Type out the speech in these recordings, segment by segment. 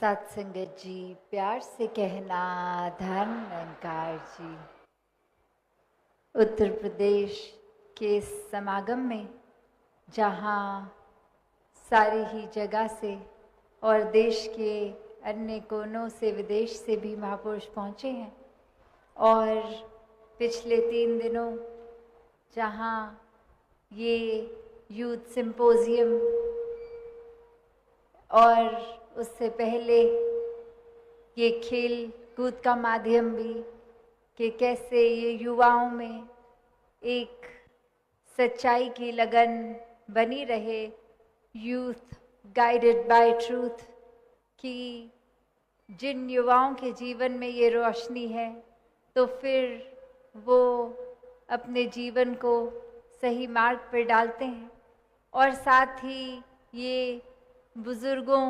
सत्संगत जी, प्यार से कहना धन निरंकार जी। उत्तर प्रदेश के इस समागम में जहाँ सारी ही जगह से और देश के अन्य कोनों से विदेश से भी महापुरुष पहुँचे हैं और पिछले 3 दिनों जहाँ ये यूथ सिंपोजियम और उससे पहले ये खेल कूद का माध्यम भी कि कैसे ये युवाओं में एक सच्चाई की लगन बनी रहे, यूथ गाइडेड बाय ट्रूथ, कि जिन युवाओं के जीवन में ये रोशनी है तो फिर वो अपने जीवन को सही मार्ग पर डालते हैं। और साथ ही ये बुज़ुर्गों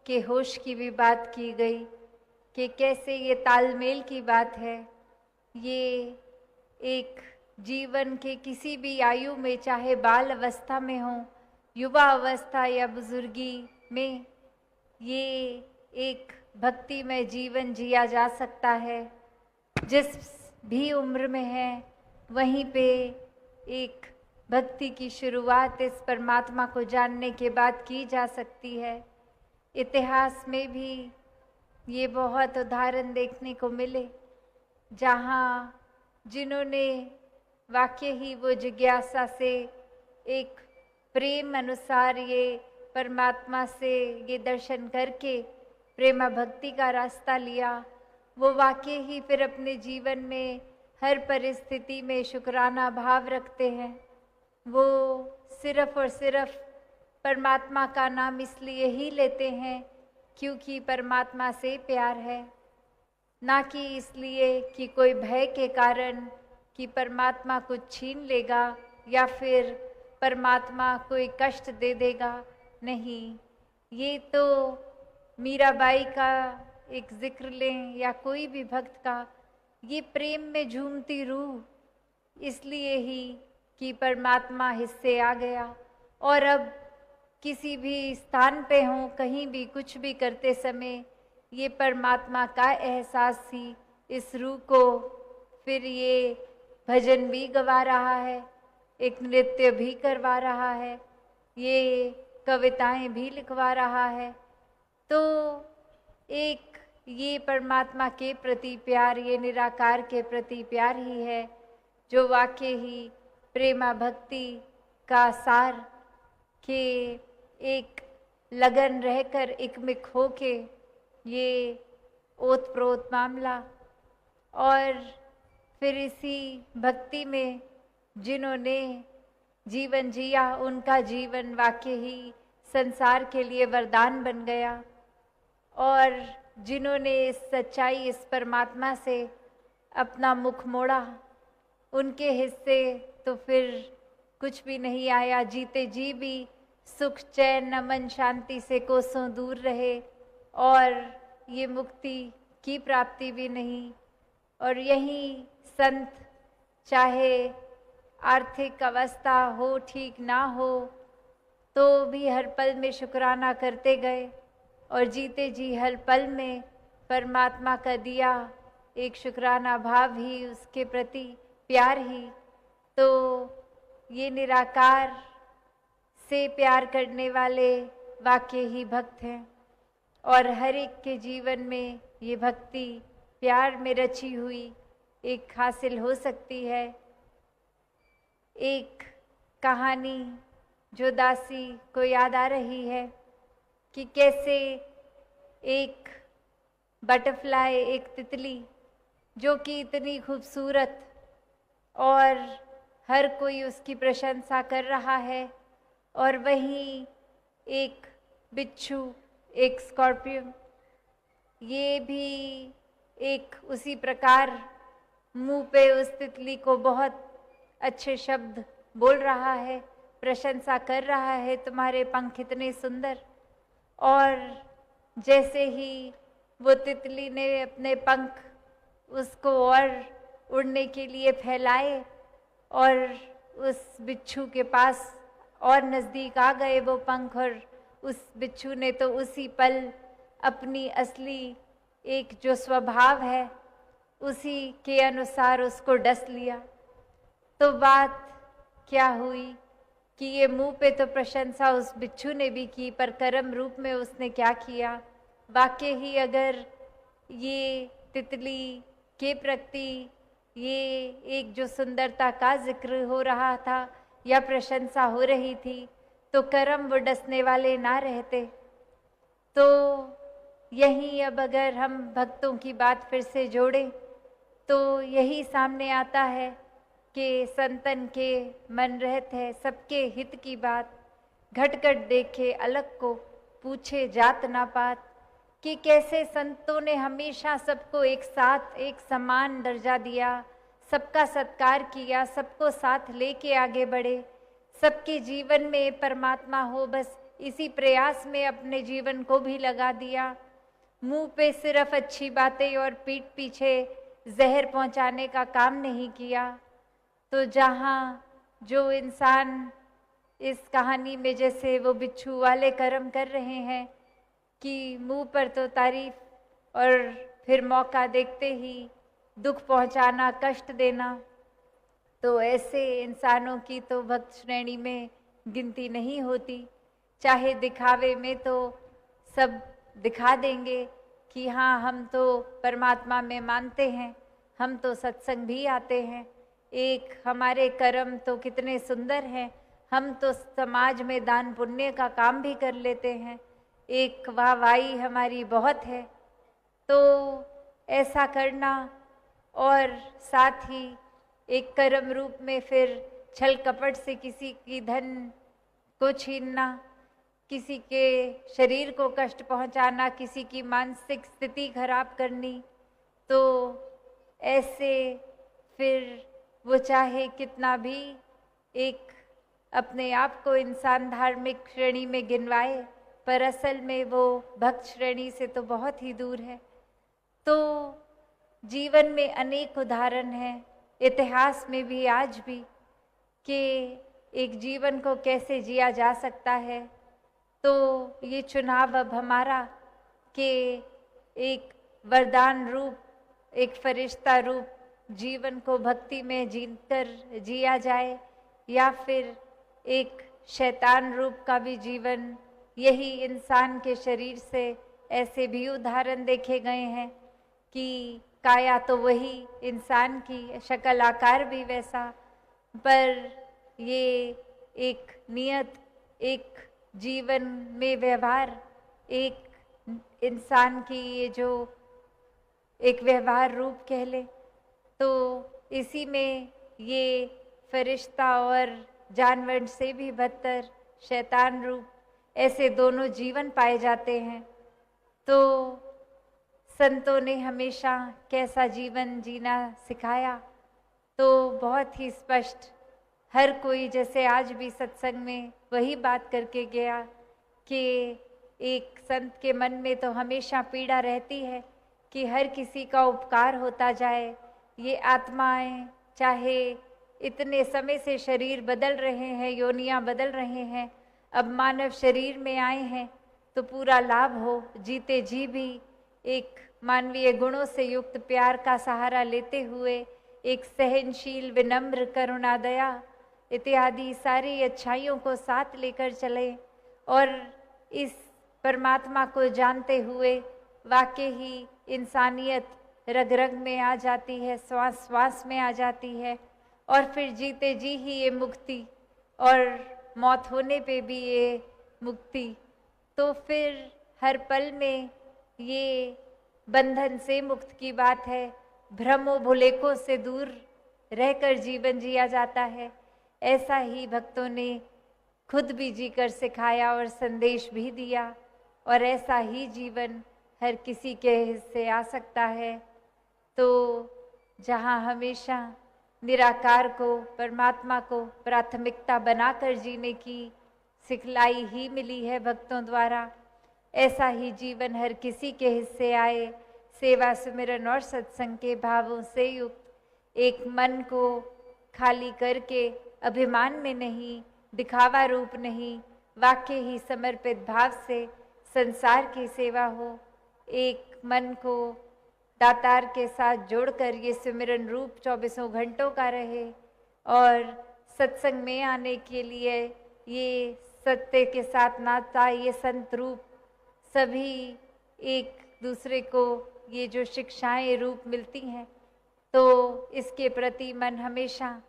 के होश की भी बात की गई कि कैसे ये तालमेल की बात है। ये एक जीवन के किसी भी आयु में, चाहे बाल अवस्था में हो, युवा अवस्था या बुजुर्गी में, ये एक भक्तिमय जीवन जिया जा सकता है। जिस भी उम्र में है वहीं पे एक भक्ति की शुरुआत इस परमात्मा को जानने के बाद की जा सकती है। इतिहास में भी ये बहुत उदाहरण देखने को मिले जहाँ जिन्होंने वाकई ही वो जिज्ञासा से एक प्रेम अनुसार ये परमात्मा से ये दर्शन करके प्रेमा भक्ति का रास्ता लिया, वो वाकई ही फिर अपने जीवन में हर परिस्थिति में शुक्राना भाव रखते हैं। वो सिर्फ और सिर्फ परमात्मा का नाम इसलिए ही लेते हैं क्योंकि परमात्मा से प्यार है, ना कि इसलिए कि कोई भय के कारण कि परमात्मा कुछ छीन लेगा या फिर परमात्मा कोई कष्ट दे देगा। नहीं, ये तो मीराबाई का एक जिक्र लें या कोई भी भक्त का, ये प्रेम में झूमती रूह इसलिए ही कि परमात्मा हिस्से आ गया। और अब किसी भी स्थान पे हों, कहीं भी कुछ भी करते समय ये परमात्मा का एहसास ही इस रूह को फिर ये भजन भी गवा रहा है, एक नृत्य भी करवा रहा है, ये कविताएं भी लिखवा रहा है। तो एक ये परमात्मा के प्रति प्यार, ये निराकार के प्रति प्यार ही है जो वाकई ही प्रेमा भक्ति का सार के एक लगन रहकर एकमिक होके ये ओत प्रोत मामला। और फिर इसी भक्ति में जिन्होंने जीवन जिया, उनका जीवन वाकई ही संसार के लिए वरदान बन गया। और जिन्होंने इस सच्चाई, इस परमात्मा से अपना मुख मोड़ा, उनके हिस्से तो फिर कुछ भी नहीं आया। जीते जी भी सुख चैन अमन शांति से कोसों दूर रहे और ये मुक्ति की प्राप्ति भी नहीं। और यही संत चाहे आर्थिक अवस्था हो, ठीक ना हो, तो भी हर पल में शुक्राना करते गए और जीते जी हर पल में परमात्मा का दिया एक शुक्राना भाव ही, उसके प्रति प्यार ही। तो ये निराकार से प्यार करने वाले वाकई ही भक्त हैं और हर एक के जीवन में ये भक्ति प्यार में रची हुई एक हासिल हो सकती है। एक कहानी जो दासी को याद आ रही है कि कैसे एक बटरफ्लाई, एक तितली जो कि इतनी खूबसूरत और हर कोई उसकी प्रशंसा कर रहा है, और वहीं एक बिच्छू, एक स्कॉर्पियन, ये भी एक उसी प्रकार मुंह पे उस तितली को बहुत अच्छे शब्द बोल रहा है, प्रशंसा कर रहा है, तुम्हारे पंख इतने सुंदर। और जैसे ही वो तितली ने अपने पंख उसको और उड़ने के लिए फैलाए और उस बिच्छू के पास और नज़दीक आ गए वो पंख, और उस बिच्छू ने तो उसी पल अपनी असली एक जो स्वभाव है उसी के अनुसार उसको डस लिया। तो बात क्या हुई कि ये मुंह पे तो प्रशंसा उस बिच्छू ने भी की, पर कर्म रूप में उसने क्या किया, वाकई ही अगर ये तितली के प्रति ये एक जो सुंदरता का जिक्र हो रहा था या प्रशंसा हो रही थी, तो कर्म वो डसने वाले ना रहते। तो यहीं अब अगर हम भक्तों की बात फिर से जोड़ें तो यही सामने आता है कि संतन के मन रहत है सबके हित की बात, घट घट देखे अलग को पूछे जात ना पात। कि कैसे संतों ने हमेशा सबको एक साथ एक समान दर्जा दिया, सबका सत्कार किया, सबको साथ लेके आगे बढ़े, सबके जीवन में परमात्मा हो, बस इसी प्रयास में अपने जीवन को भी लगा दिया। मुंह पे सिर्फ अच्छी बातें और पीठ पीछे जहर पहुंचाने का काम नहीं किया। तो जहाँ जो इंसान इस कहानी में जैसे वो बिच्छू वाले कर्म कर रहे हैं कि मुंह पर तो तारीफ और फिर मौका देखते ही दुख पहुंचाना, कष्ट देना, तो ऐसे इंसानों की तो भक्त श्रेणी में गिनती नहीं होती। चाहे दिखावे में तो सब दिखा देंगे कि हाँ हम तो परमात्मा में मानते हैं, हम तो सत्संग भी आते हैं, एक हमारे कर्म तो कितने सुंदर हैं, हम तो समाज में दान पुण्य का काम भी कर लेते हैं, एक वाहवाही हमारी बहुत है। तो ऐसा करना और साथ ही एक कर्म रूप में फिर छल कपट से किसी की धन को छीनना, किसी के शरीर को कष्ट पहुंचाना, किसी की मानसिक स्थिति खराब करनी, तो ऐसे फिर वो चाहे कितना भी एक अपने आप को इंसान धार्मिक श्रेणी में गिनवाए, पर असल में वो भक्त श्रेणी से तो बहुत ही दूर है। तो जीवन में अनेक उदाहरण हैं, इतिहास में भी आज भी, कि एक जीवन को कैसे जिया जा सकता है। तो ये चुनाव अब हमारा कि एक वरदान रूप, एक फरिश्ता रूप जीवन को भक्ति में जीकर जिया जाए, या फिर एक शैतान रूप का भी जीवन। यही इंसान के शरीर से ऐसे भी उदाहरण देखे गए हैं कि काया तो वही इंसान की, शक्ल आकार भी वैसा, पर ये एक नियत, एक जीवन में व्यवहार, एक इंसान की ये जो एक व्यवहार रूप कह ले, तो इसी में ये फरिश्ता और जानवर से भी बदतर शैतान रूप ऐसे दोनों जीवन पाए जाते हैं। तो संतों ने हमेशा कैसा जीवन जीना सिखाया, तो बहुत ही स्पष्ट हर कोई, जैसे आज भी सत्संग में वही बात करके गया कि एक संत के मन में तो हमेशा पीड़ा रहती है कि हर किसी का उपकार होता जाए। ये आत्माएं चाहे इतने समय से शरीर बदल रहे हैं, योनियां बदल रहे हैं, अब मानव शरीर में आए हैं तो पूरा लाभ हो, जीते जी भी एक मानवीय गुणों से युक्त प्यार का सहारा लेते हुए एक सहनशील, विनम्र, करुणा, दया इत्यादि सारी अच्छाइयों को साथ लेकर चले, और इस परमात्मा को जानते हुए वाकई ही इंसानियत रग रग में आ जाती है, श्वास श्वास में आ जाती है, और फिर जीते जी ही ये मुक्ति, और मौत होने पे भी ये मुक्ति। तो फिर हर पल में ये बंधन से मुक्त की बात है, भ्रमों भुलेखों से दूर रहकर जीवन जिया जाता है। ऐसा ही भक्तों ने खुद भी जीकर सिखाया और संदेश भी दिया, और ऐसा ही जीवन हर किसी के हिस्से आ सकता है। तो जहाँ हमेशा निराकार को, परमात्मा को प्राथमिकता बनाकर जीने की सिखलाई ही मिली है भक्तों द्वारा, ऐसा ही जीवन हर किसी के हिस्से आए, सेवा, सुमिरन और सत्संग के भावों से युक्त, एक मन को खाली करके अभिमान में नहीं, दिखावा रूप नहीं, वाकई ही समर्पित भाव से संसार की सेवा हो, एक मन को दातार के साथ जोड़कर ये सिमरन रूप 24 घंटों का रहे और सत्संग में आने के लिए ये सत्य के साथ नाता, ये संत रूप सभी एक दूसरे को ये जो शिक्षाएं रूप मिलती हैं, तो इसके प्रति मन हमेशा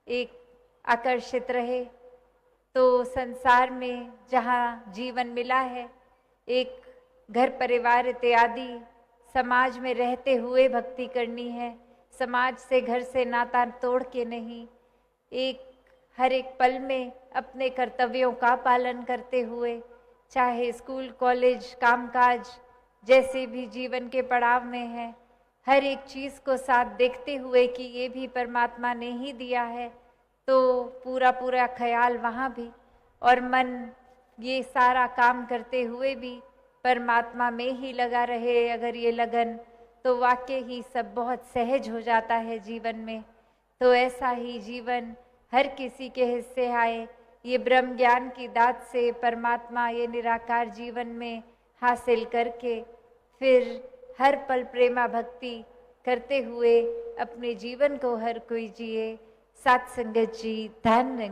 एक आकर्षित रहे। तो संसार में जहाँ जीवन मिला है, एक घर परिवार इत्यादि समाज में रहते हुए भक्ति करनी है, समाज से घर से नाता तोड़ के नहीं, एक हर एक पल में अपने कर्तव्यों का पालन करते हुए, चाहे स्कूल कॉलेज कामकाज जैसे भी जीवन के पड़ाव में है, हर एक चीज़ को साथ देखते हुए कि ये भी परमात्मा ने ही दिया है, तो पूरा पूरा ख्याल वहाँ भी, और मन ये सारा काम करते हुए भी परमात्मा में ही लगा रहे अगर ये लगन, तो वाकई ही सब बहुत सहज हो जाता है जीवन में। तो ऐसा ही जीवन हर किसी के हिस्से आए, ये ब्रह्म ज्ञान की दात से परमात्मा ये निराकार जीवन में हासिल करके फिर हर पल प्रेमा भक्ति करते हुए अपने जीवन को हर कोई जिए। सात संगत जी, धन्य।